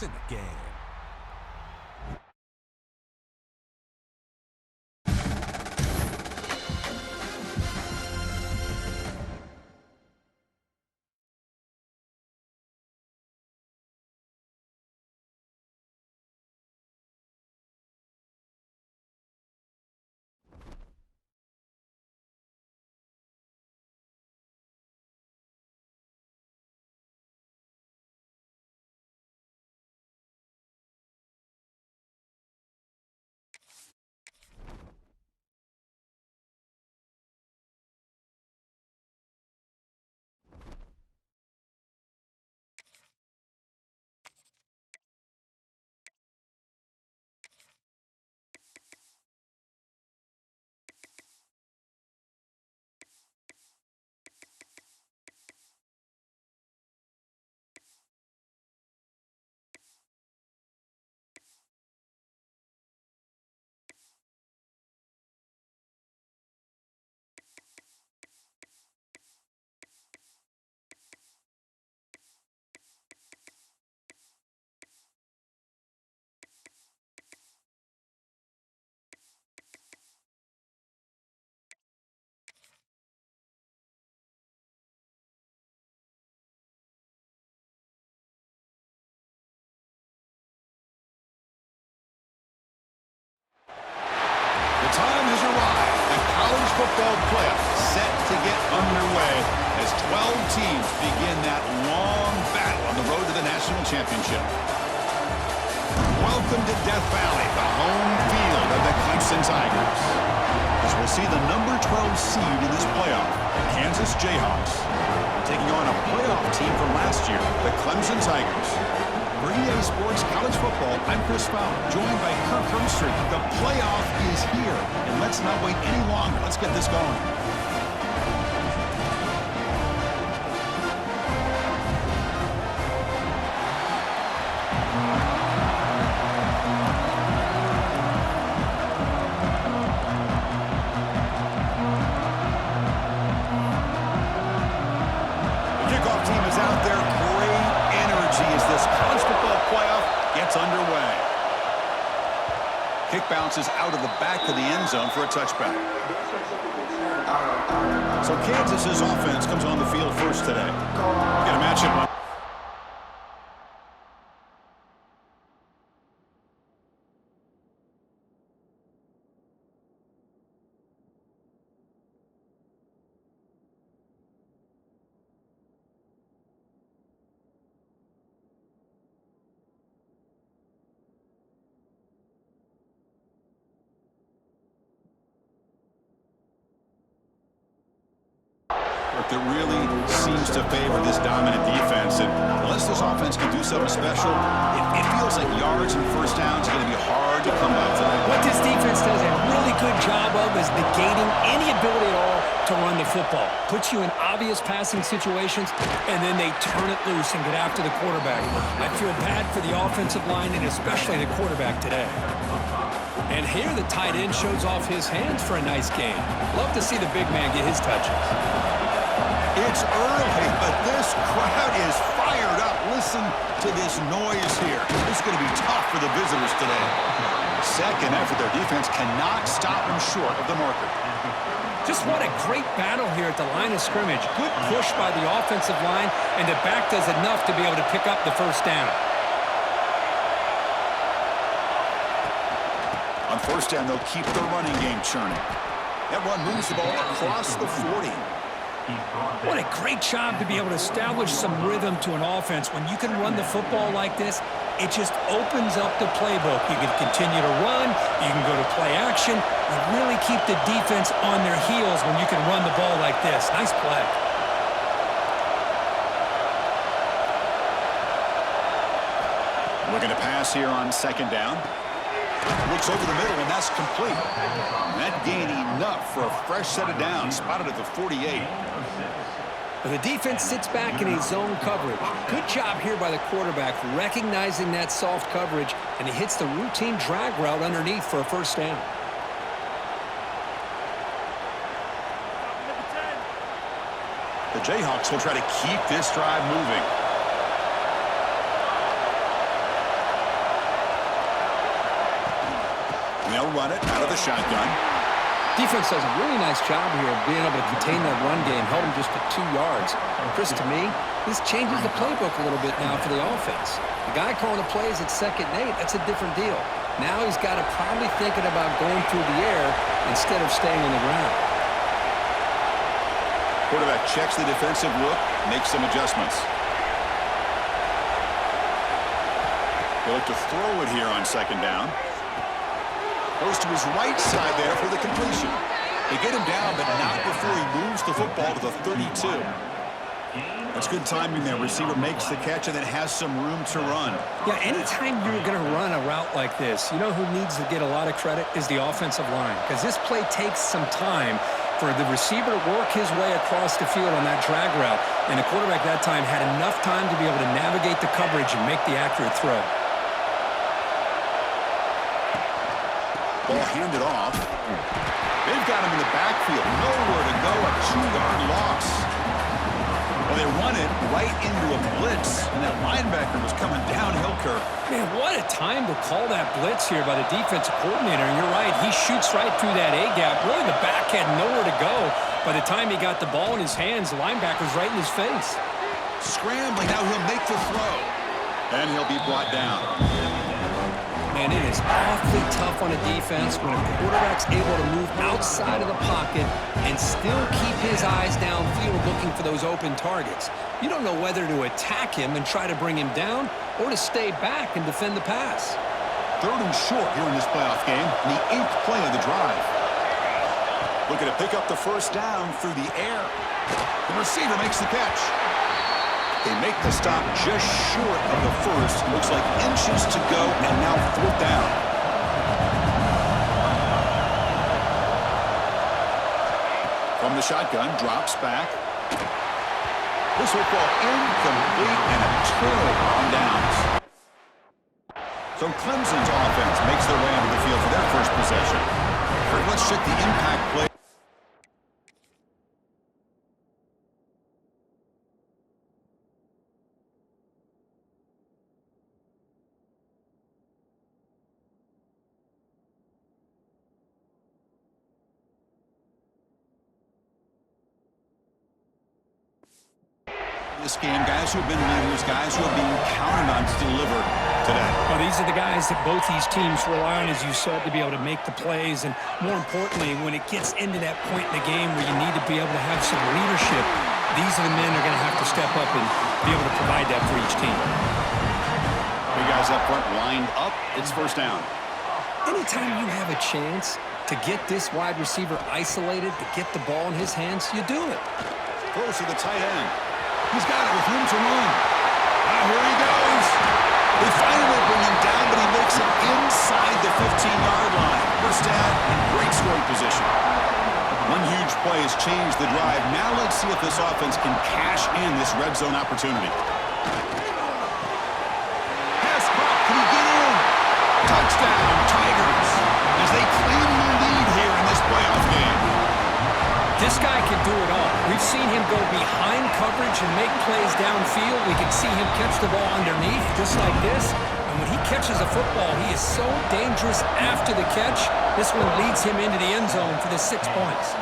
It's in the game. The time has arrived. The college football playoff set to get underway as 12 teams begin that long battle on the road to the national championship. Welcome to Death Valley, the home field of the Clemson Tigers. As we'll see the number 12 seed in this playoff, the Kansas Jayhawks, taking on a playoff team from last year, the Clemson Tigers. For EA Sports College Football, I'm Chris Fowler, joined by Kirk Herbstreit. The playoff is here, and let's not wait any longer. Let's get this going. The kickoff team is out there. Great energy as this college football playoff gets underway. Kick bounces out of the back of the end zone for a touchback. So Kansas's offense comes on the field first today. Get a matchup. That really seems to favor this dominant defense, and unless this offense can do something special, it feels like yards and first downs are going to be hard to come by tonight. What this defense does a really good job of is negating any ability at all to run the football. Puts you in obvious passing situations, and then they turn it loose and get after the quarterback. I feel bad for the offensive line and especially the quarterback today. And here the tight end shows off his hands for a nice game. Love to see the big man get his touches. It's early, but this crowd is fired up. Listen to this noise here. It's going to be tough for the visitors today. Second effort, their defense cannot stop them short of the marker. Just what a great battle here at the line of scrimmage. Good push by the offensive line, and the back does enough to be able to pick up the first down. On first down, they'll keep the running game churning. That run moves the ball across the 40. What a great job to be able to establish some rhythm to an offense. When you can run the football like this, it just opens up the playbook. You can continue to run. You can go to play action. You really keep the defense on their heels when you can run the ball like this. Nice play. Looking to pass here on second down. Looks over the middle, and that's complete. That gained enough for a fresh set of downs, spotted at the 48. The defense sits back in a zone coverage. Good job here by the quarterback, recognizing that soft coverage, and he hits the routine drag route underneath for a first down. The Jayhawks will try to keep this drive moving. They'll run it out of the shotgun. Defense does a really nice job here of being able to contain that run game, held him just to 2 yards. Chris, to me, this changes the playbook a little bit now for the offense. The guy calling the plays at 2nd and 8, that's a different deal. Now he's got to probably thinking about going through the air instead of staying on the ground. Quarterback checks the defensive look, makes some adjustments. He'll look to throw it here on 2nd down. Goes to his right side there for the completion. They get him down, but not before he moves the football to the 32. That's good timing there. Receiver makes the catch and then has some room to run. Yeah, anytime you're going to run a route like this, you know who needs to get a lot of credit is the offensive line, because this play takes some time for the receiver to work his way across the field on that drag route, and the quarterback that time had enough time to be able to navigate the coverage and make the accurate throw. Ball handed off. They've got him in the backfield. Nowhere to go. A 2-yard loss. Well, they run it right into a blitz, and that linebacker was coming downhill, Kirk. Man, what a time to call that blitz here by the defensive coordinator. And you're right, he shoots right through that A-gap. Really, the back had nowhere to go. By the time he got the ball in his hands, the linebacker's right in his face. Scrambling. Now he'll make the throw. And he'll be brought down. And it is awfully tough on a defense when a quarterback's able to move outside of the pocket and still keep his eyes downfield looking for those open targets. You don't know whether to attack him and try to bring him down or to stay back and defend the pass. 3rd and short here in this playoff game, and the 8th play of the drive. Looking to pick up the 1st down through the air. The receiver makes the catch. They make the stop just short of the 1st. Looks like inches to go, and now 4th down. From the shotgun, drops back. This will fall incomplete and a turnover on downs. So Clemson's offense makes their way onto the field for their first possession. Let's check the impact play. This game, guys who have been leaders, guys who have been counted on to deliver today. Well, these are the guys that both these teams rely on, as you said, to be able to make the plays. And more importantly, when it gets into that point in the game where you need to be able to have some leadership, these are the men that are going to have to step up and be able to provide that for each team. Big guys up front lined up. It's 1st down. Anytime you have a chance to get this wide receiver isolated, to get the ball in his hands, you do it. Throws to the tight end. He's got it with room to run. Now here he goes. They finally bring him down, but he makes it inside the 15-yard line. 1st down, great scoring position. One huge play has changed the drive. Now let's see if this offense can cash in this red zone opportunity. Pass caught. Can he get in? Touchdown, Tigers, as they claim the lead here in this playoff game. This guy can do it all. We've seen him go behind coverage and make plays downfield. We can see him catch the ball underneath, just like this. And when he catches a football, he is so dangerous after the catch. This one leads him into the end zone for the 6 points.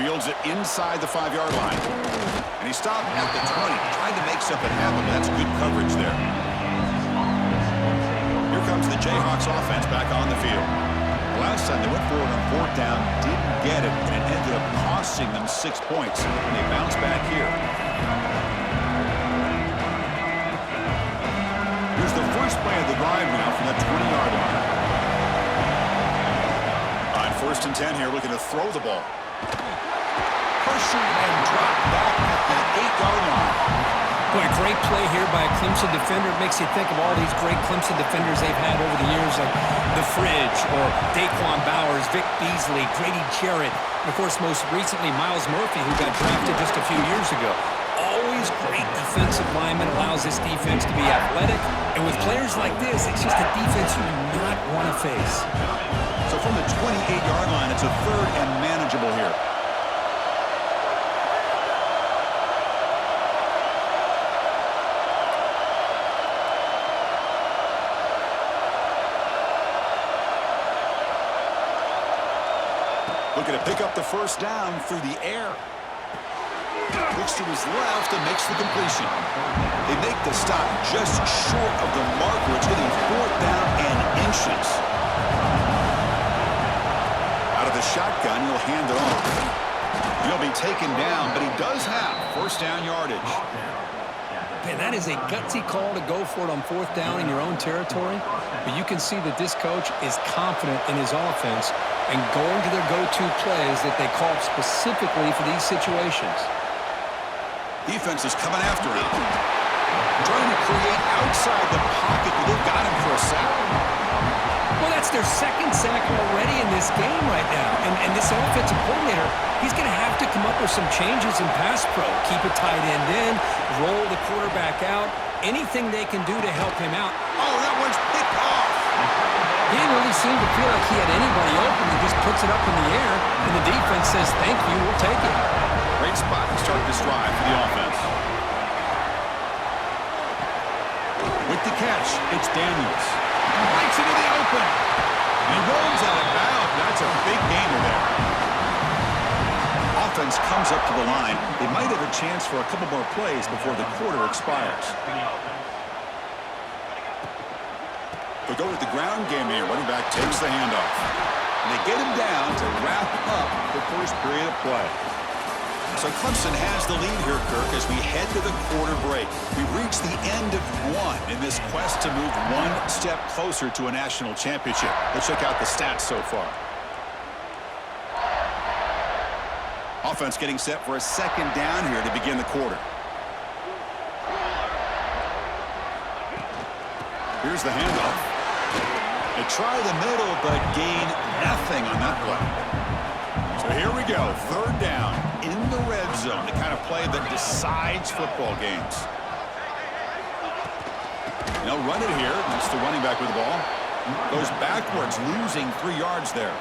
Fields it inside the 5-yard line. And he stopped at the 20, trying to make something happen. That's good coverage there. Here comes the Jayhawks offense back on the field. Last time they went forward on 4th down, didn't get it, and it ended up costing them 6 points. And they bounce back here. Here's the first play of the drive now from the 20-yard line. On 1st and 10 here, looking to throw the ball. Pressure and drop back at the 8-yard line. Boy, a great play here by a Clemson defender. It makes you think of all these great Clemson defenders they've had over the years, like The Fridge or Daquan Bowers, Vic Beasley, Grady Jarrett, and of course, most recently, Miles Murphy, who got drafted just a few years ago. Always great defensive lineman, allows this defense to be athletic. And with players like this, it's just a defense you do not want to face. So from the 28-yard line, it's a 3rd and manageable here. looking to pick up the first down through the air. Looks to his left and makes the completion. They make the stop just short of the marker. It's going to be 4th down and inches. Out of the shotgun, he'll hand it off. He'll be taken down, but he does have first down yardage. Man, that is a gutsy call to go for it on 4th down in your own territory. But you can see that this coach is confident in his offense and going to their go-to plays that they call specifically for these situations. Defense is coming after him. Trying to create outside the pocket, but they've got him for a sack. Well, that's their 2nd sack already in this game right now. And this offensive coordinator, he's going to have to come up with some changes in pass pro. Keep a tight end in, roll the quarterback out, anything they can do to help him out. Oh, that one's picked off. He didn't really seem to feel like he had anybody open. He just puts it up in the air, and the defense says, thank you, we'll take it. Great spot to start this drive for the offense. With the catch, it's Daniels. Lights into the open. He rolls out of bounds. That's a big gainer there. Offense comes up to the line. They might have a chance for a couple more plays before the quarter expires. They go with the ground game here. Running back takes the handoff. And they get him down to wrap up the first period of play. So Clemson has the lead here, Kirk, as we head to the quarter break. We've reached the end of one in this quest to move one step closer to a national championship. Let's check out the stats so far. Offense getting set for a 2nd down here to begin the quarter. Here's the handoff. They try the middle, but gain nothing on that play. So here we go, 3rd down in the red zone, the kind of play that decides football games. They'll run it here. That's the running back with the ball. Goes backwards, losing 3 yards there.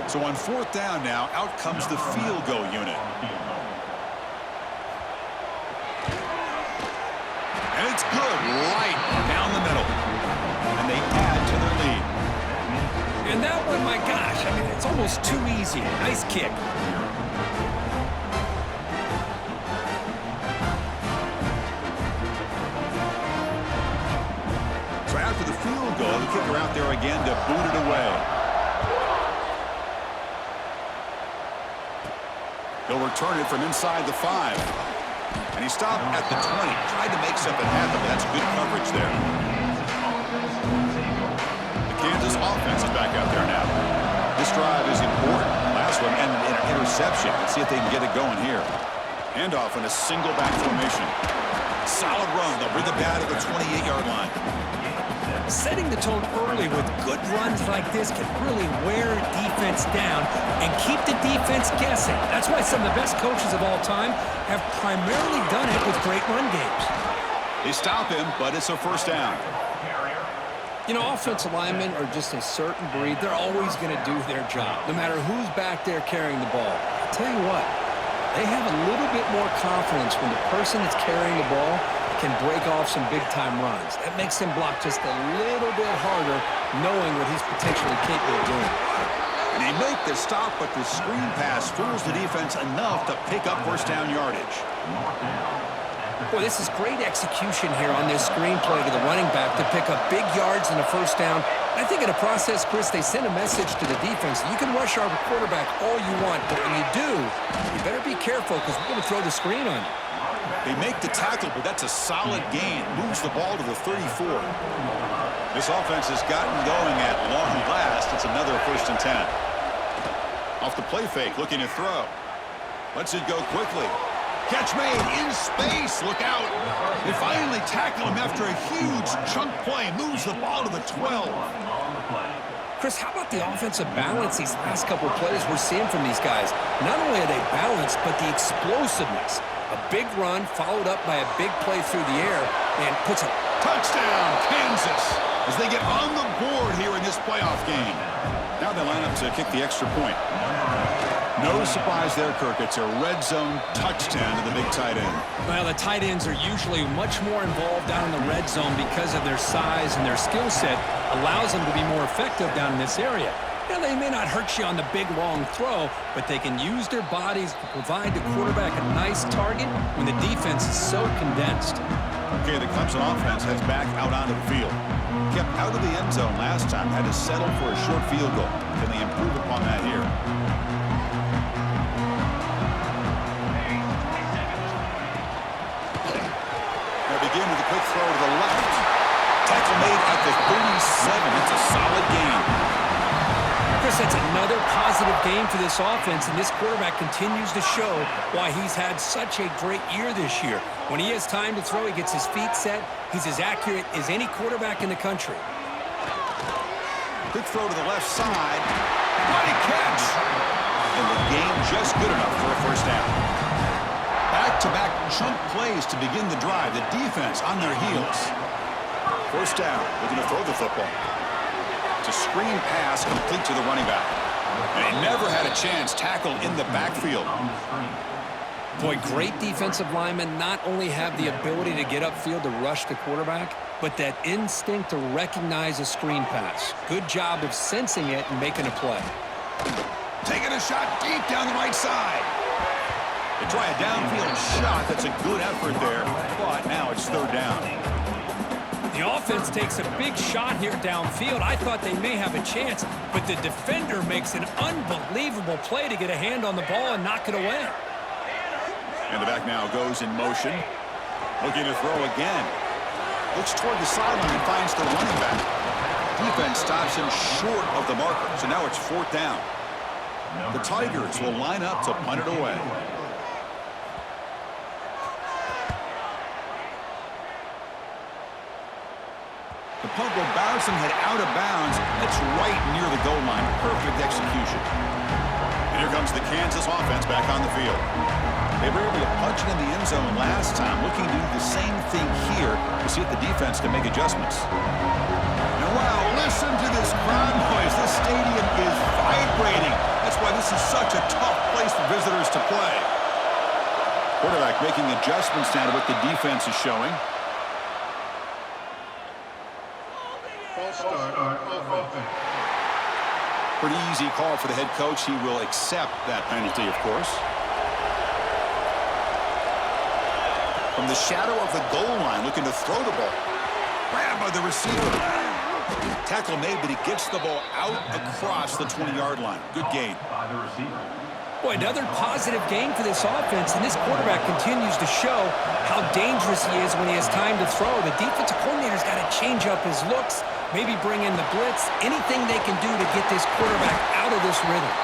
So on 4th down now, out comes the field goal unit. And it's good, right down the middle. And they add to their lead. And that one, my gosh, I mean, it's almost too easy. Nice kick. So after the field goal, the kicker out there again to boot it away. He'll return it from inside the 5. And he stopped at the 20. Tried to make something happen, but that's good coverage there. Kansas offense is back out there now. This drive is important. Last one ended in an interception. Let's see if they can get it going here. Handoff in a single back formation. Solid run. They'll bring it back to the 28-yard line. Setting the tone early with good runs like this can really wear defense down and keep the defense guessing. That's why some of the best coaches of all time have primarily done it with great run games. They stop him, but it's a first down. You know, offensive linemen are just a certain breed. They're always going to do their job, no matter who's back there carrying the ball. I'll tell you what, they have a little bit more confidence when the person that's carrying the ball can break off some big-time runs. That makes him block just a little bit harder, knowing what he's potentially capable of doing. And they make the stop, but the screen pass fools the defense enough to pick up first down yardage. Boy, this is great execution here on this screen play to the running back to pick up big yards and a first down. I think in the process, Chris, they send a message to the defense. You can rush our quarterback all you want, but when you do, you better be careful because we're going to throw the screen on you. They make the tackle, but that's a solid gain. Moves the ball to the 34. This offense has gotten going at long last. It's another 1st and 10. Off the play fake, looking to throw. Lets it go quickly. Catch made in space. Look out. They finally tackle him after a huge chunk play. Moves the ball to the 12. Chris, how about the offensive balance these last couple of plays we're seeing from these guys? Not only are they balanced, but the explosiveness. A big run followed up by a big play through the air and puts a touchdown, Kansas, as they get on the board here in this playoff game. Now they line up to kick the extra point. No surprise there, Kirk. It's a red zone touchdown to the big tight end. Well, the tight ends are usually much more involved down in the red zone because of their size and their skill set allows them to be more effective down in this area. Now, they may not hurt you on the big, long throw, but they can use their bodies to provide the quarterback a nice target when the defense is so condensed. Okay, the Clemson offense heads back out onto the field. Kept out of the end zone last time, had to settle for a short field goal. Can they improve upon that here? They begin with a quick throw to the left. Tackle made at the 37. It's a solid gain. Chris, that's another positive game for this offense, and this quarterback continues to show why he's had such a great year this year. When he has time to throw, he gets his feet set. He's as accurate as any quarterback in the country. Quick throw to the left side. What a catch! And the game just good enough for a first down. Back-to-back chunk plays to begin the drive. The defense on their heels. First down, looking to throw the football. It's a screen pass complete to the running back. And he never had a chance tackled in the backfield. Boy, great defensive linemen not only have the ability to get upfield to rush the quarterback, but that instinct to recognize a screen pass. Good job of sensing it and making a play. Taking a shot deep down the right side. They try a downfield shot. That's a good effort there, but now it's third down. The offense takes a big shot here downfield. I thought they may have a chance, but the defender makes an unbelievable play to get a hand on the ball and knock it away. And the back now goes in motion. Looking to throw again. Looks toward the sideline and finds the running back. Defense stops him short of the marker, so now it's fourth down. The Tigers will line up to punt it away. The punt will bounce and head out of bounds. That's right near the goal line. Perfect execution. And here comes the Kansas offense back on the field. They were able to punch it in the end zone last time, looking to do the same thing here to see if the defense can make adjustments. And wow, listen to this crowd noise. This stadium is vibrating. That's why this is such a tough place for visitors to play. Quarterback making adjustments now to what the defense is showing. Pretty easy call for the head coach. He will accept that penalty, of course. From the shadow of the goal line, looking to throw the ball. Grabbed by the receiver. Tackle made, but he gets the ball out across the 20-yard line. Good gain. Boy, another positive game for this offense, and this quarterback continues to show how dangerous he is when he has time to throw. The defensive coordinator's got to change up his looks, maybe bring in the blitz, anything they can do to get this quarterback out of this rhythm.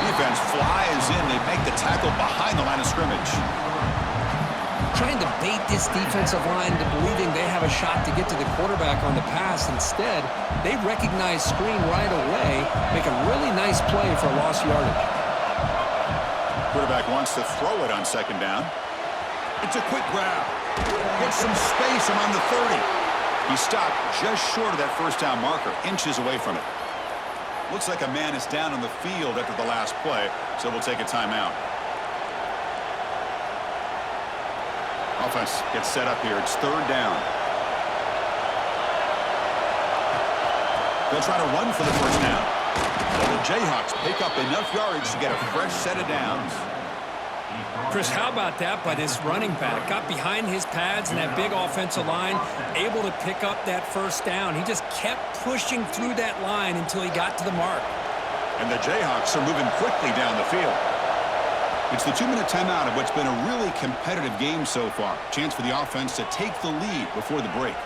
Defense flies in. They make the tackle behind the line of scrimmage. Trying to bait this defensive line into believing they have a shot to get to the quarterback on the pass. Instead, they recognize screen right away, make a really nice play for lost yardage. Quarterback wants to throw it on second down. It's a quick grab. Gets some space around the 30. He stopped just short of that first down marker, inches away from it. Looks like a man is down on the field after the last play, so we'll take a timeout. Offense gets set up here. It's third down. They'll try to run for the first down. Well, the Jayhawks pick up enough yardage to get a fresh set of downs. Chris, how about that by this running back? Got behind his pads and that big offensive line, able to pick up that first down. He just kept pushing through that line until he got to the mark. And the Jayhawks are moving quickly down the field. It's the 2-minute timeout of what's been a really competitive game so far. Chance for the offense to take the lead before the break.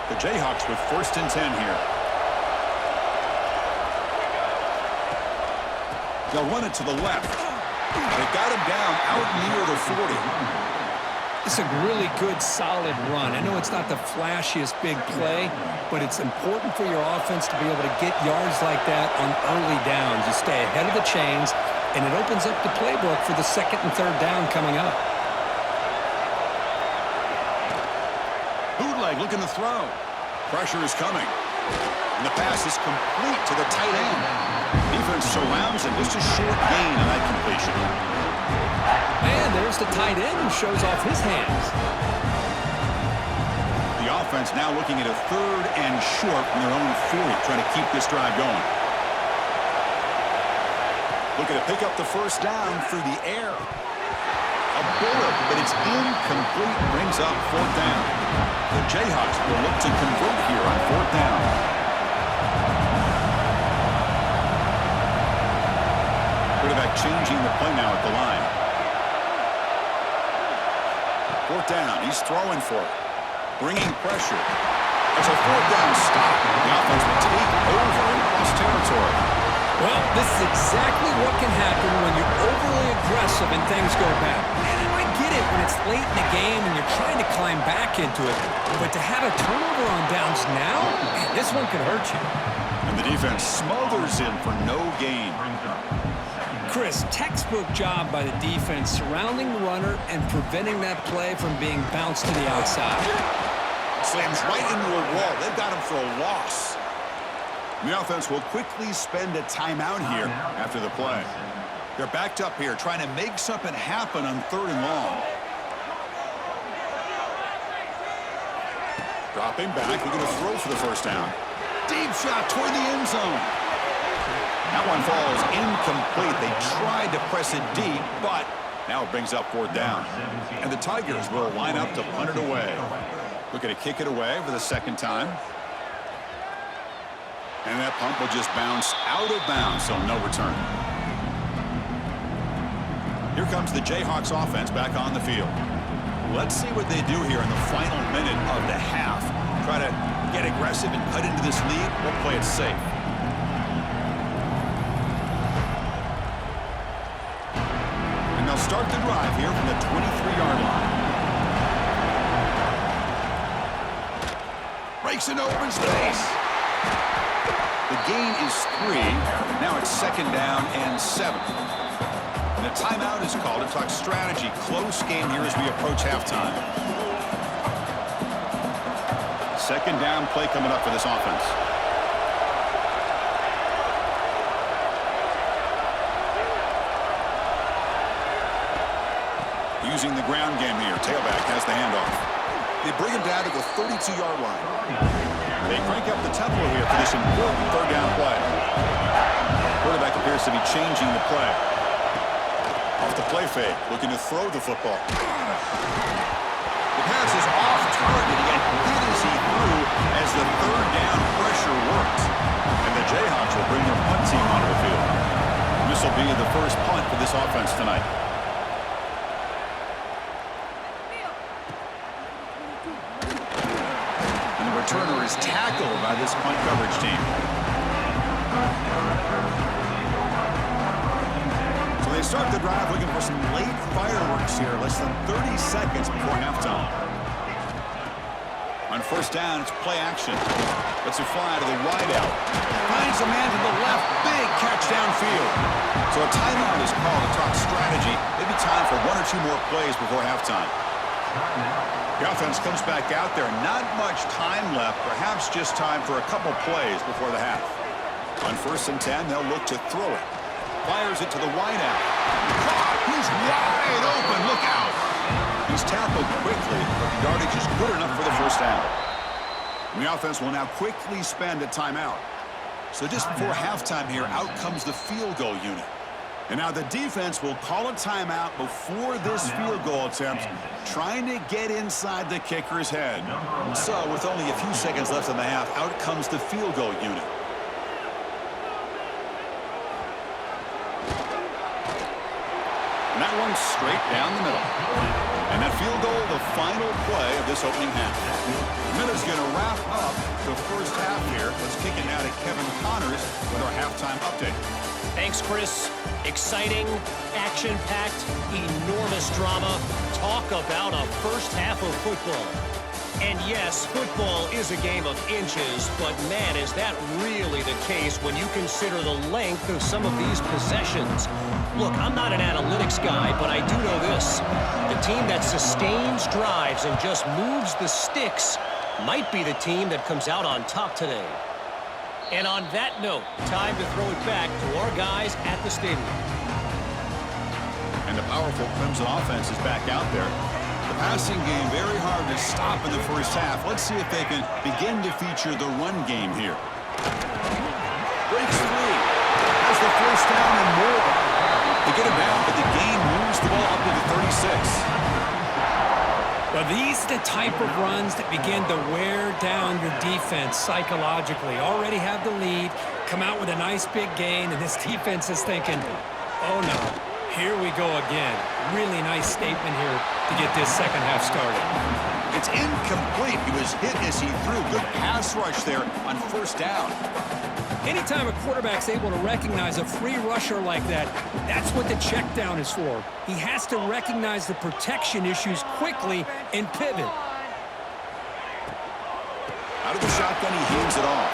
The Jayhawks with first and 10 here. They'll run it to the left. They got him down out near the 40. It's a really good, solid run. I know it's not the flashiest big play, but it's important for your offense to be able to get yards like that on early downs. You stay ahead of the chains, and it opens up the playbook for the second and third down coming up. Bootleg looking to throw. Pressure is coming. And the pass is complete to the tight end. Defense surrounds him. Just a short gain on that completion. And there's the tight end who shows off his hands. The offense now looking at a 3rd and short from their own 40, trying to keep this drive going. Looking to pick up the first down through the air. A bullet, but it's incomplete, brings up 4th down. The Jayhawks will look to convert here on 4th down. Quarterback changing the play now at the line. 4th down, he's throwing for it. Bringing pressure. It's a 4th down stop. The offense will take over in cross territory. Well, this is exactly what can happen when you're overly aggressive and things go bad. And I get it when it's late in the game and you're trying to climb back into it. But to have a turnover on downs now, man, this one could hurt you. And the defense smothers him for no gain. Chris, textbook job by the defense surrounding the runner and preventing that play from being bounced to the outside. Slams right into a wall. They've got him for a loss. The offense will quickly spend a timeout here after the play. They're backed up here trying to make something happen on 3rd and long. Dropping back, they're going to throw for the first down. Deep shot toward the end zone. That one falls incomplete. They tried to press it deep, but now it brings up 4th down. And the Tigers will line up to punt it away. Looking to kick it away for the 2nd time. And that punt will just bounce out of bounds, so no return. Here comes the Jayhawks offense back on the field. Let's see what they do here in the final minute of the half. Try to get aggressive and cut into this lead. We'll play it safe. And they'll start the drive here from the 23-yard line. Breaks an open space. The gain is 3. Now it's 2nd down and 7. And a timeout is called to talk strategy. Close game here as we approach halftime. 2nd down play coming up for this offense. Using the ground game here. Tailback has the handoff. They bring him down to the 32-yard line. They crank up the tempo here for this important 3rd down play. Quarterback appears to be changing the play. Off the play fake, looking to throw the football. The pass is off target, yet hit as he threw as the 3rd down pressure worked. And the Jayhawks will bring their punt team onto the field. This will be the first punt for this offense tonight. Returner is tackled by this punt coverage team. So they start the drive looking for some late fireworks here, less than 30 seconds before halftime. On 1st down, it's play action. Lets it fly to the wideout. Finds a man to the left. Big catch downfield. So a timeout is called to talk strategy. Maybe time for 1 or 2 more plays before halftime. The offense comes back out there. Not much time left. Perhaps just time for a couple plays before the half. On 1st and 10, they'll look to throw it. Fires it to the wideout. Caught! He's wide open. Look out! He's tackled quickly, but the yardage is good enough for the first down. And the offense will now quickly spend a timeout. So just before halftime here, out comes the field goal unit. And now the defense will call a timeout before this field goal attempt, trying to get inside the kicker's head. So with only a few seconds left in the half, out comes the field goal unit. And that one's straight down the middle. And that field goal, the final play of this opening half. Miller's going to wrap up the first half here. Let's kick it now to Kevin Connors with our halftime update. Thanks, Chris. Exciting, action-packed, enormous drama. Talk about a first half of football. And yes, football is a game of inches, but man, is that really the case when you consider the length of some of these possessions. Look, I'm not an analytics guy, but I do know this. The team that sustains drives and just moves the sticks might be the team that comes out on top today. And on that note, time to throw it back to our guys at the stadium. And the powerful Clemson offense is back out there. The passing game very hard to stop in the first half. Let's see if they can begin to feature the run game here. Breaks free. Has the first down and more. They get it back, but the game moves the ball up to the 36. Well, these are the type of runs that begin to wear down your defense psychologically. Already have the lead, come out with a nice big gain, and this defense is thinking, oh no, here we go again. Really nice statement here to get this second half started. It's incomplete. He was hit as he threw. Good pass rush there on first down. Anytime a quarterback's able to recognize a free rusher like that, that's what the check down is for. He has to recognize the protection issues quickly and pivot. Out of the shotgun, he hands it off.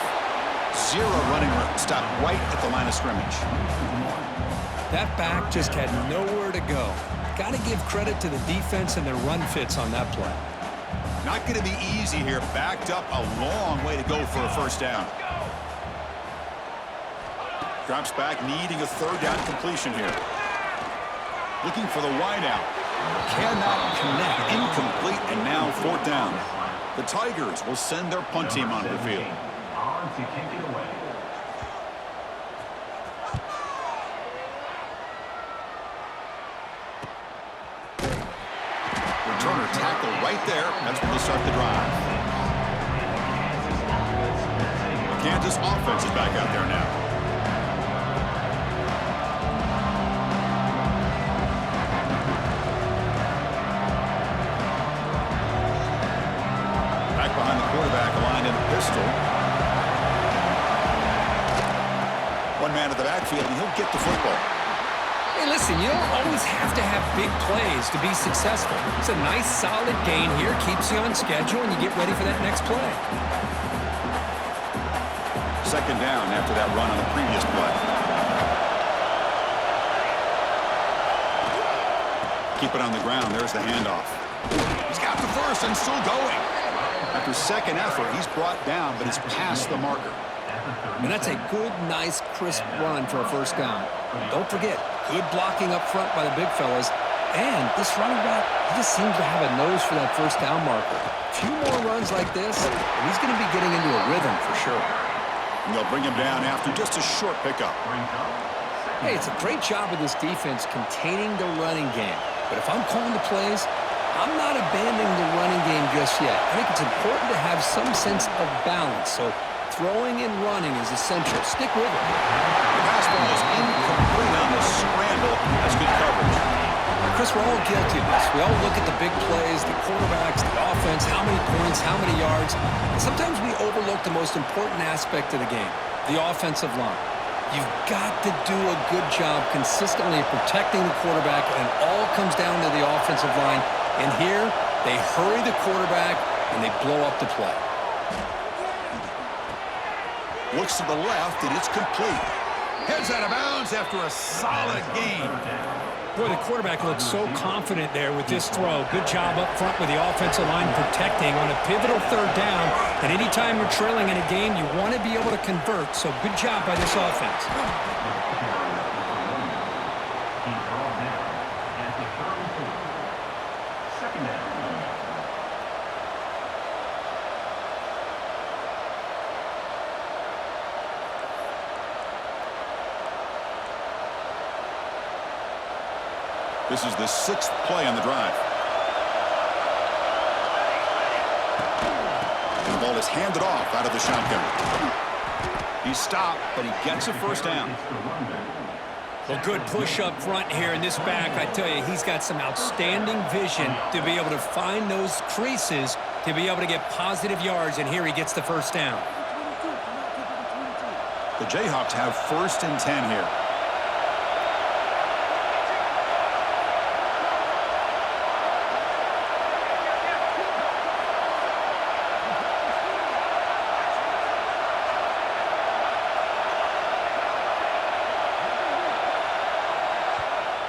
Zero running room. Stopped right at the line of scrimmage. That back just had nowhere to go. Got to give credit to the defense and their run fits on that play. Not going to be easy here. Backed up a long way to go for a first down. Drops back, needing a third down completion here. Looking for the wideout. Cannot connect. Incomplete, and now fourth down. The Tigers will send their punt team onto the field. Returner tackle right there. That's where they'll start the drive. The Kansas offense is back out there now. Behind the quarterback, aligned in a pistol. One man at the backfield, and he'll get the football. Hey, listen, you don't always have to have big plays to be successful. It's a nice, solid gain here, keeps you on schedule, and you get ready for that next play. Second down after that run on the previous play. Keep it on the ground. There's the handoff. He's got the first and still going. After second effort, he's brought down, but it's past the marker. And that's a good, nice, crisp run for a first down. Don't forget, good blocking up front by the big fellas. And this running back, he just seems to have a nose for that first down marker. A few more runs like this, and he's going to be getting into a rhythm for sure. And they'll bring him down after just a short pickup. Hey, it's a great job of this defense containing the running game. But if I'm calling the plays, I'm not abandoning the running game just yet. I think it's important to have some sense of balance. So throwing and running is essential. Stick with it. The pass ball is incomplete on the scramble. That's good coverage. Chris, we're all guilty of this. We all look at the big plays, the quarterbacks, the offense, how many points, how many yards. And sometimes we overlook the most important aspect of the game, the offensive line. You've got to do a good job consistently protecting the quarterback, and it all comes down to the offensive line. And here, they hurry the quarterback, and they blow up the play. Looks to the left, and it's complete. Heads out of bounds after a solid gain. Boy, the quarterback looks so confident there with this throw. Good job up front with the offensive line protecting on a pivotal third down. And anytime you're trailing in a game, you want to be able to convert. So good job by this offense. This is the sixth play on the drive. And the ball is handed off out of the shotgun. He stopped, but he gets a first down. Well, good push up front here in this back. I tell you, he's got some outstanding vision to be able to find those creases to be able to get positive yards, and here he gets the first down. The Jayhawks have 1st and 10 here.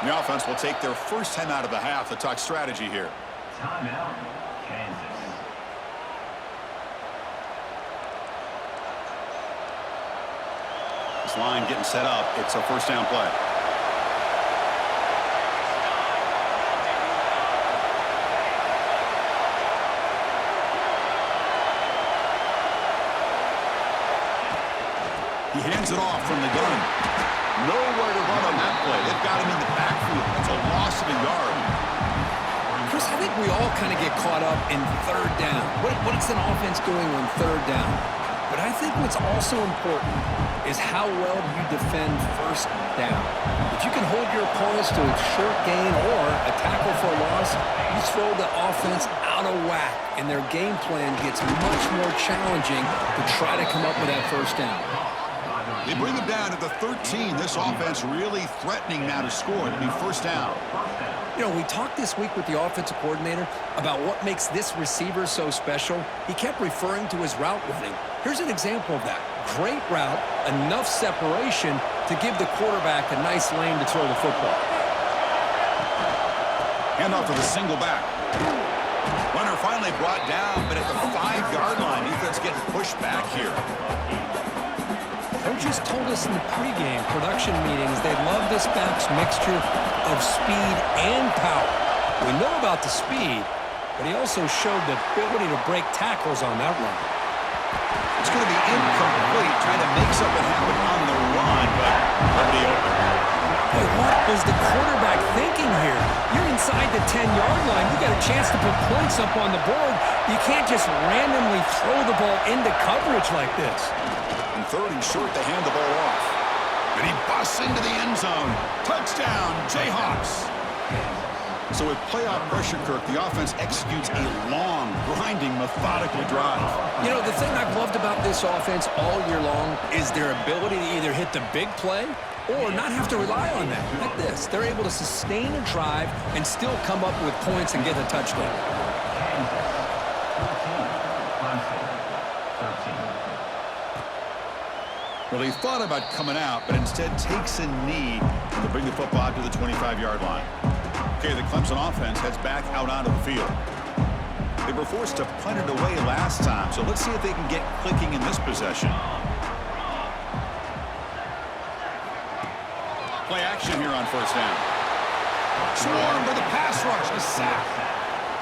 The offense will take their first 10 out of the half to talk strategy here. Timeout, Kansas. This line getting set up. It's a first down play. He hands it off from the gun. Nowhere to run on that play. They've got him in the backfield. It's a loss of a yard. Chris, I think we all kind of get caught up in third down. What's an offense doing on third down? But I think what's also important is how well you defend first down. If you can hold your opponents to a short gain or a tackle for a loss, you throw the offense out of whack, and their game plan gets much more challenging to try to come up with that first down. They bring him down at the 13. This offense really threatening now to score. It'll be first down. You know, we talked this week with the offensive coordinator about what makes this receiver so special. He kept referring to his route running. Here's an example of that. Great route, enough separation to give the quarterback a nice lane to throw the football. Hand off to the single back. Runner finally brought down, but at the 5-yard line, defense getting pushed back here. Coaches told us in the pregame production meetings they love this back's mixture of speed and power. We know about the speed, but he also showed the ability to break tackles on that run. It's going to be incomplete, trying to make something happen on the run, but nobody open. Hey, what was the quarterback thinking here? You're inside the 10-yard line. You got a chance to put points up on the board. You can't just randomly throw the ball into coverage like this. And third and short, they hand the ball off. And he busts into the end zone. Touchdown, Jayhawks. So with playoff pressure, Kirk, the offense executes a long, grinding, methodical drive. You know, the thing I've loved about this offense all year long is their ability to either hit the big play or not have to rely on that. Like this, they're able to sustain a drive and still come up with points and get a touchdown. Well, he thought about coming out, but instead takes a knee to bring the football to the 25-yard line. Okay, the Clemson offense heads back out onto the field. They were forced to punt it away last time, so let's see if they can get clicking in this possession. Play action here on first down. Swarm with a pass rush, a sack.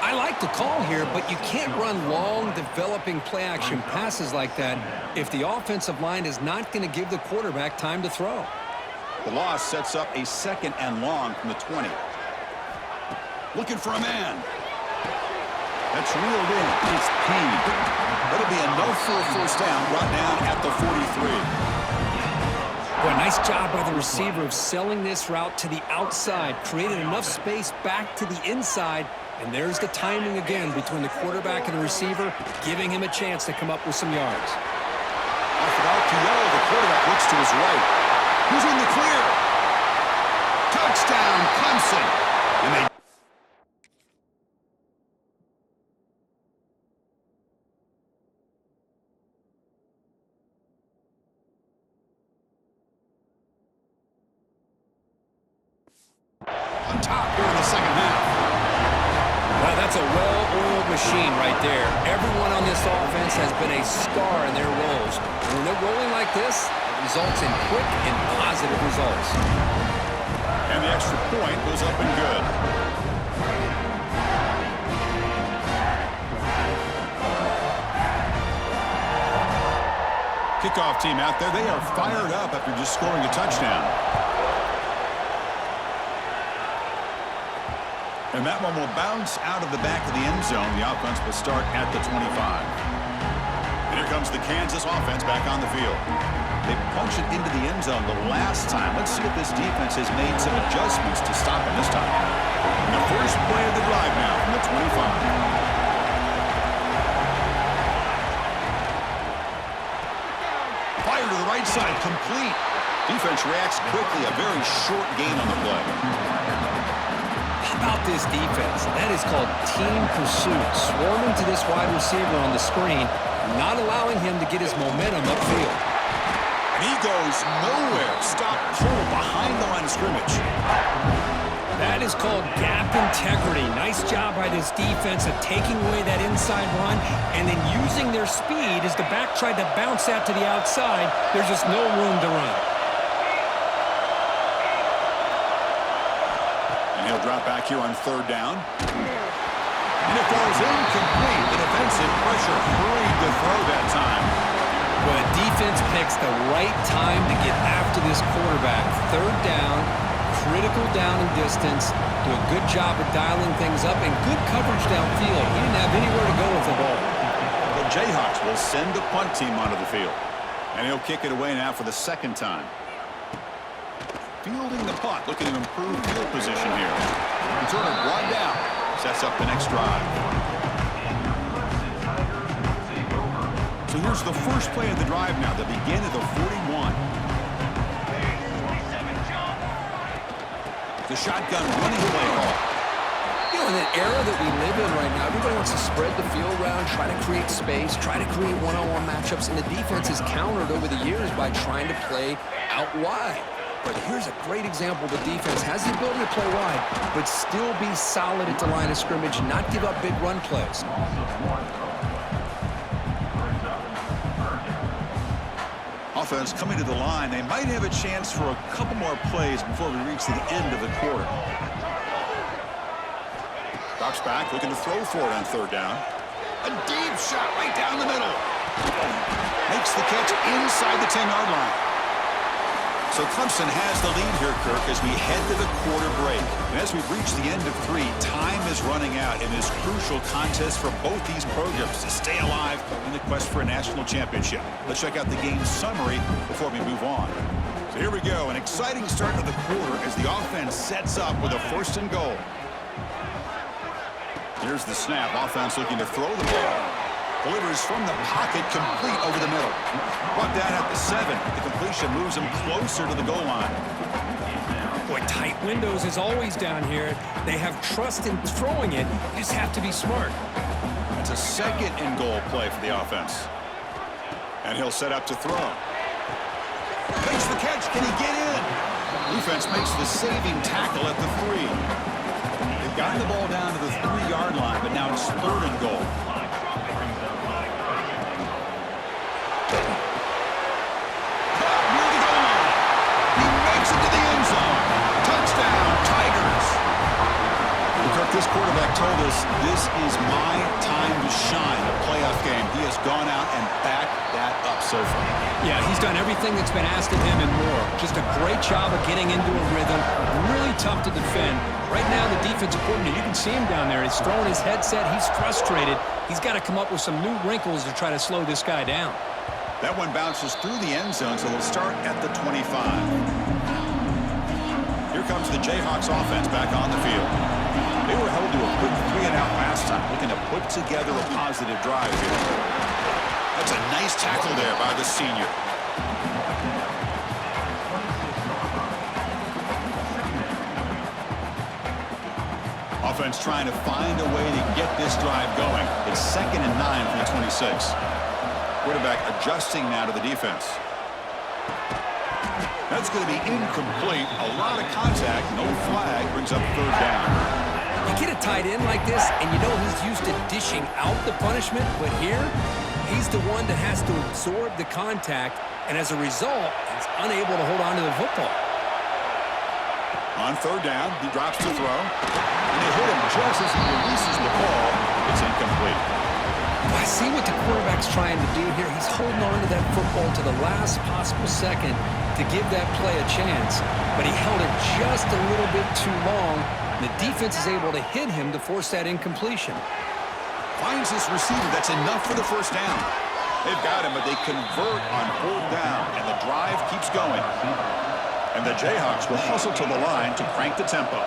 I like the call here, but you can't run long, developing play-action passes like that if the offensive line is not going to give the quarterback time to throw. The loss sets up a 2nd and long from the 20. Looking for a man. That's reeled in. It's Payne. That'll be enough for a first down, brought down at the 43. Boy, nice job by the receiver of selling this route to the outside, created enough space back to the inside, and there's the timing again between the quarterback and the receiver, giving him a chance to come up with some yards. Off about to yell, the quarterback looks to his right. Who's in the clear? Touchdown, Clemson. And they on top here in the second half. Well, that's a well-oiled machine right there. Everyone on this offense has been a star in their roles. And when they're rolling like this, it results in quick and positive results. And the extra point goes up and good. Kickoff team out there, they are fired up after just scoring a touchdown. And that one will bounce out of the back of the end zone. The offense will start at the 25. And here comes the Kansas offense back on the field. They punched it into the end zone the last time. Let's see if this defense has made some adjustments to stop it this time. And the first play of the drive now from the 25. Fire to the right side, complete. Defense reacts quickly. A very short gain on the play. How about this defense? That is called team pursuit. Swarming to this wide receiver on the screen, not allowing him to get his momentum upfield. And he goes nowhere. Stop cold behind the line of scrimmage. That is called gap integrity. Nice job by this defense of taking away that inside run and then using their speed as the back tried to bounce out to the outside. There's just no room to run. And he'll drop back here on third down. And it falls incomplete. The defensive pressure hurried to throw that time. Well, a defense pick It's the right time to get after this quarterback. Third down, critical down and distance. Do a good job of dialing things up and good coverage downfield. He didn't have anywhere to go with the ball. The Jayhawks will send the punt team onto the field. And he'll kick it away now for the second time. Fielding the punt, looking to improve field position here. Returner brought down. Sets up the next drive. So here's the first play of the drive now. They begin at the 41. The shotgun running play call. You know, in an era that we live in right now, everybody wants to spread the field around, try to create space, try to create one-on-one matchups, and the defense is countered over the years by trying to play out wide. But here's a great example. The defense has the ability to play wide, but still be solid at the line of scrimmage and not give up big run plays. Offense coming to the line. They might have a chance for a couple more plays before we reach the end of the quarter. Drops back, looking to throw for it on third down. A deep shot right down the middle. Makes the catch inside the 10-yard line. So Clemson has the lead here, Kirk, as we head to the quarter break. And as we reach the end of 3, time is running out in this crucial contest for both these programs to stay alive in the quest for a national championship. Let's check out the game summary before we move on. So here we go, an exciting start to the quarter as the offense sets up with a 1st and goal. Here's the snap. Offense looking to throw the ball. Delivers from the pocket, complete over the middle. Brought down at the 7. The completion moves him closer to the goal line. Boy, tight windows is always down here. They have trust in throwing it. You just have to be smart. It's a 2nd and goal play for the offense. And he'll set up to throw. Makes the catch. Can he get in? Defense makes the saving tackle at the 3. They've gotten the ball down to the 3-yard line, but now it's 3rd and goal. This quarterback told us this is my time to shine, a playoff game. He has gone out and backed that up so far. Yeah, he's done everything that's been asked of him and more. Just a great job of getting into a rhythm. Really tough to defend. Right now, the defensive coordinator, you can see him down there. He's throwing his headset. He's frustrated. He's got to come up with some new wrinkles to try to slow this guy down. That one bounces through the end zone, so they'll start at the 25. Here comes the Jayhawks offense back on the field. They were held to a quick 3-and-out last time, looking to put together a positive drive here. That's a nice tackle there by the senior. Offense trying to find a way to get this drive going. It's 2nd and 9 from the 26. Quarterback adjusting now to the defense. That's going to be incomplete. A lot of contact, no flag, brings up 3rd down. You get a tight end like this, and you know he's used to dishing out the punishment, but here, he's the one that has to absorb the contact, and as a result, he's unable to hold on to the football. On 3rd down, he drops to throw, and they hit him just as he releases the ball. It's incomplete. I see what the quarterback's trying to do here. He's holding on to that football to the last possible second to give that play a chance, but he held it just a little bit too long. The defense is able to hit him to force that incompletion. Finds this receiver. That's enough for the 1st down. They've got him, but they convert on 4th down, and the drive keeps going. And the Jayhawks will hustle to the line to crank the tempo.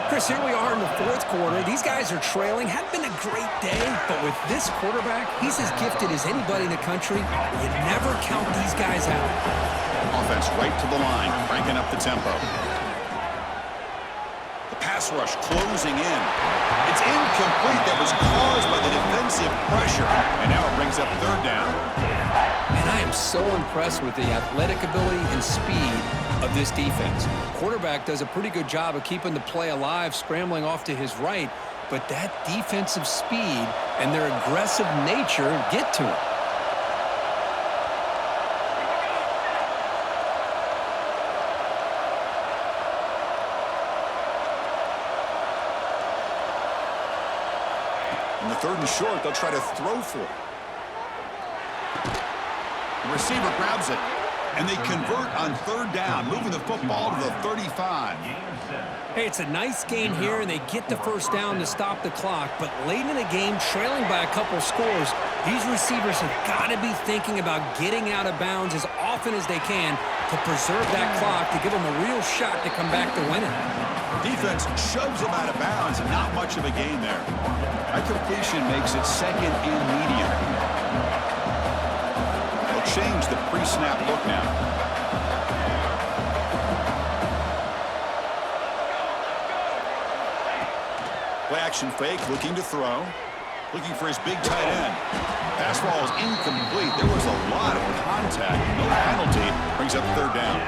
Chris, here we are in the 4th quarter. These guys are trailing. Hadn't been a great day, but with this quarterback, he's as gifted as anybody in the country. You never count these guys out. Offense right to the line, cranking up the tempo. Pass rush closing in. It's incomplete. That was caused by the defensive pressure. And now it brings up 3rd down. And I am so impressed with the athletic ability and speed of this defense. Quarterback does a pretty good job of keeping the play alive, scrambling off to his right. But that defensive speed and their aggressive nature get to him. In the 3rd and short, they'll try to throw for it. The receiver grabs it, and they convert on third down, moving the football to the 35. Hey, it's a nice game here, and they get the first down to stop the clock. But late in the game, trailing by a couple scores, these receivers have got to be thinking about getting out of bounds as often as they can to preserve that clock, to give them a real shot to come back to win it. Defense shoves them out of bounds, and not much of a gain there. That completion makes it second and medium. They'll change the pre-snap look now. Play action fake, looking to throw. Looking for his big tight end. Pass ball is incomplete. There was a lot of contact. No penalty. Brings up third down.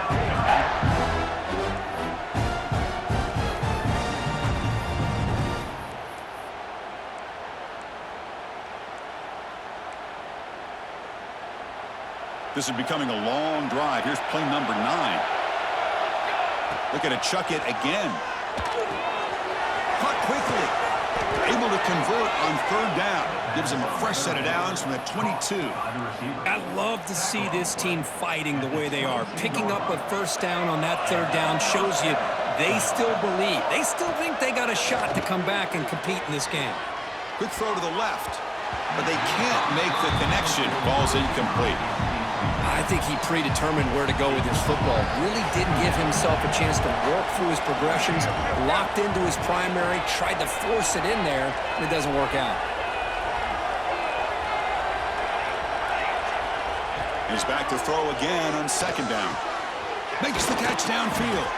This is becoming a long drive. Here's play number 9. Looking to chuck it again. Caught quickly. Able to convert on third down. Gives him a fresh set of downs from the 22. I love to see this team fighting the way they are. Picking up a first down on that third down shows you they still believe. They still think they got a shot to come back and compete in this game. Quick throw to the left. But they can't make the connection. Ball's incomplete. I think he predetermined where to go with his football. Really didn't give himself a chance to work through his progressions, locked into his primary, tried to force it in there, and it doesn't work out. He's back to throw again on second down. Makes the catch downfield.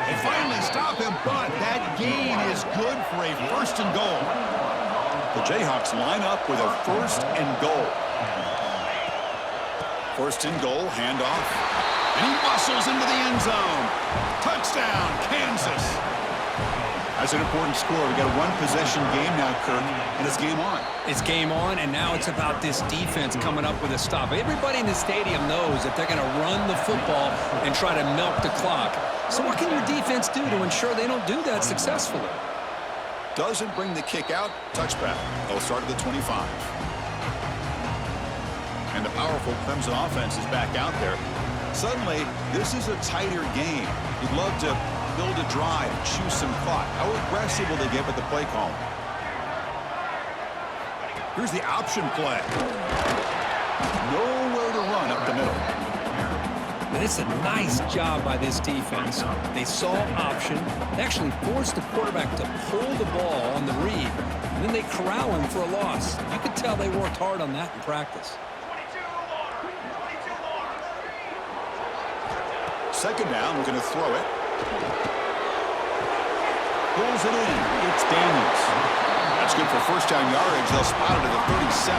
They finally stop him, but that gain is good for a first and goal. The Jayhawks line up with a first and goal. First and goal, handoff. And he muscles into the end zone. Touchdown, Kansas. That's an important score. We got a one-possession game now, Kirk, and it's game on. It's game on, and now it's about this defense coming up with a stop. Everybody in the stadium knows that they're going to run the football and try to milk the clock. So what can your defense do to ensure they don't do that successfully? Doesn't bring the kick out. Touchback. They'll start at the 25. And the powerful Clemson offense is back out there. Suddenly, this is a tighter game. You'd love to build a drive, choose some clock. How aggressive will they get with the play call? Here's the option play. Nowhere to run up the middle. And it's a nice job by this defense. They saw option. They actually forced the quarterback to pull the ball on the read, and then they corral him for a loss. You could tell they worked hard on that in practice. Second down, we're going to throw it. Pulls it in. It's Daniels. That's good for first down yardage. They'll spot it at the 37.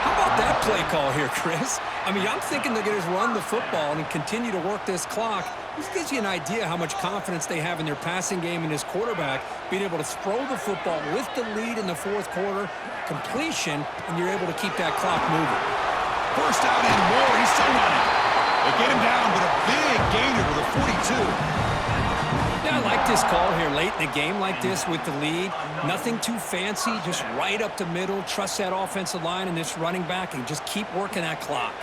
How about that play call here, Chris? I mean, I'm thinking they're going to run the football and continue to work this clock. This gives you an idea how much confidence they have in their passing game and his quarterback, being able to throw the football with the lead in the fourth quarter, completion, and you're able to keep that clock moving. First down and more. He's still running. They get him down, but a big gainer to the 42. Yeah, I like this call here late in the game like this with the lead. Nothing too fancy, just right up the middle. Trust that offensive line and this running back and just keep working that clock.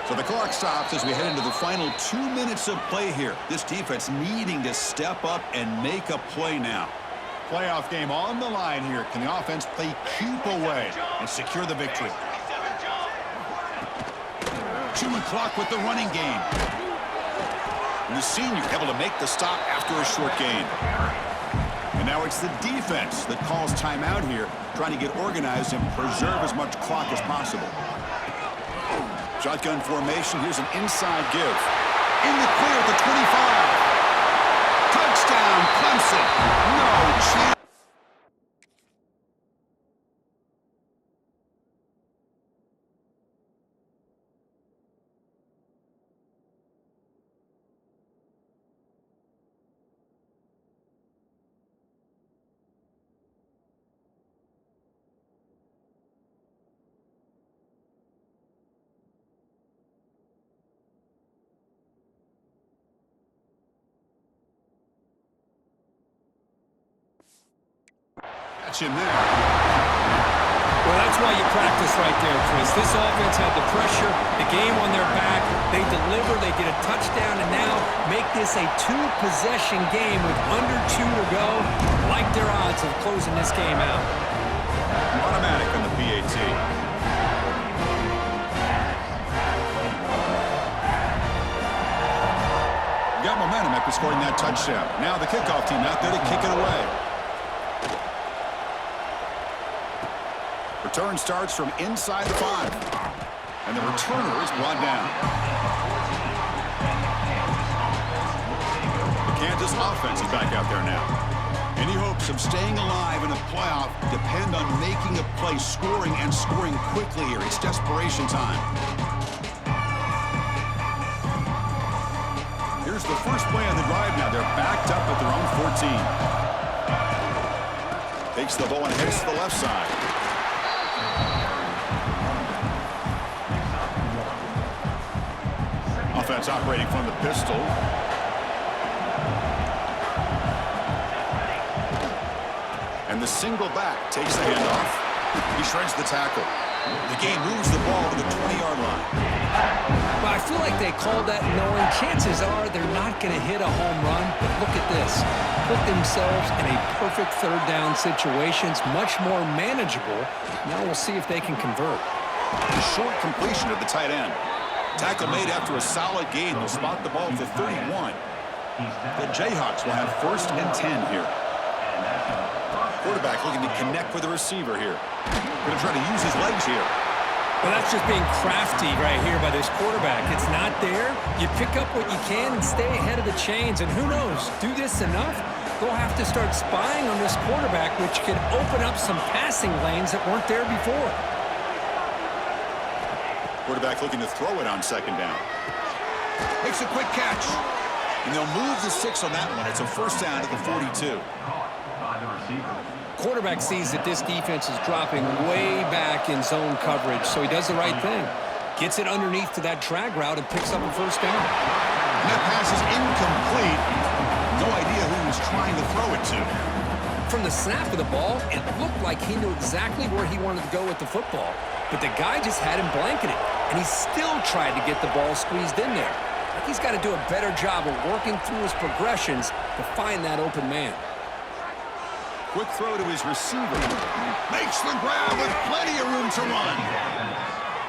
So the clock stops as we head into the final 2 minutes of play here. This defense needing to step up and make a play now. Playoff game on the line here. Can the offense play keep away and secure the victory? Chewing clock with the running game. And the senior able to make the stop after a short gain. And now it's the defense that calls timeout here, trying to get organized and preserve as much clock as possible. Shotgun formation. Here's an inside give. In the clear at the 25. Touchdown, Clemson. No chance. Catch him there. Well, that's why you practice right there, Chris. This offense had the pressure, the game on their back. They deliver, they get a touchdown, and now make this a two-possession game with under 2 to go. Like their odds of closing this game out. Automatic on the PAT. Got momentum after scoring that touchdown. Now the kickoff team out there to kick it away. Return starts from inside the 5. And the returner is brought down. The Kansas offense is back out there now. Any hopes of staying alive in a playoff depend on making a play, scoring, and scoring quickly here. It's desperation time. Here's the first play of the drive now. They're backed up at their own 14. Takes the ball and heads to the left side. Offense operating from the pistol. And the single back takes the handoff. He shreds the tackle. The game moves the ball to the 20-yard line. But I feel like they called that knowing chances are they're not going to hit a home run. But look at this. Put themselves in a perfect third down situation. It's much more manageable. Now we'll see if they can convert. A short completion of the tight end. Tackle made after a solid gain. They'll spot the ball at the 31. The Jayhawks will have 1st and 10 here. Quarterback looking to connect with the receiver here. Going to try to use his legs here. Well, that's just being crafty right here by this quarterback. It's not there. You pick up what you can and stay ahead of the chains. And who knows, do this enough, they'll have to start spying on this quarterback, which could open up some passing lanes that weren't there before. Quarterback looking to throw it on 2nd down. Makes a quick catch. And they'll move the 6 on that one. It's a 1st down at the 42. Quarterback sees that this defense is dropping way back in zone coverage, so he does the right thing. Gets it underneath to that drag route and picks up a 1st down. And that pass is incomplete. No idea who he was trying to throw it to. From the snap of the ball, it looked like he knew exactly where he wanted to go with the football. But the guy just had him blanketed, and he still tried to get the ball squeezed in there. He's got to do a better job of working through his progressions to find that open man. Quick throw to his receiver. Makes the grab with plenty of room to run.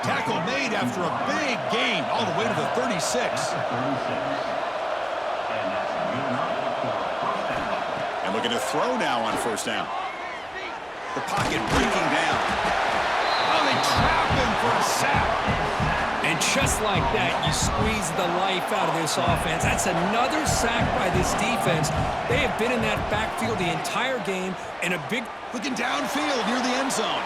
Tackle made after a big gain all the way to the 36. And looking to throw now on 1st down. The pocket breaking down. Oh, they trap him for a sack. And just like that, you squeeze the life out of this offense. That's another sack by this defense. They have been in that backfield the entire game, and a big... Looking downfield near the end zone.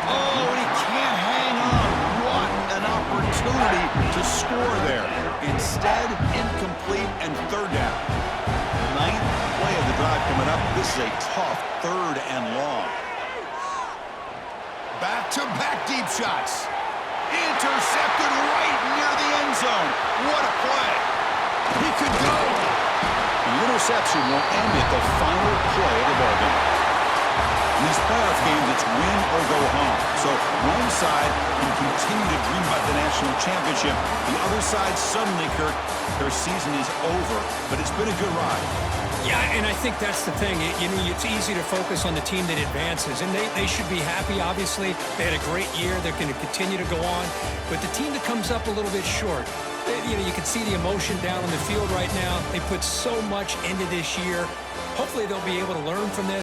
Oh, and he can't hang on. What an opportunity to score there. Instead, incomplete and 3rd down. 9th play of the drive coming up. This is a tough 3rd and long. Back-to-back deep shots. Intercepted right near the end zone. What a play. He could go. The interception will end at the final play of the ballgame. In these playoff games, it's win or go home. So one side can continue to dream about the national championship. The other side, suddenly, Kirk, their season is over. But it's been a good ride. Yeah, and I think that's the thing. It's easy to focus on the team that advances, and they should be happy, obviously. They had a great year. They're going to continue to go on. But the team that comes up a little bit short, you can see the emotion down on the field right now. They put so much into this year. Hopefully they'll be able to learn from this.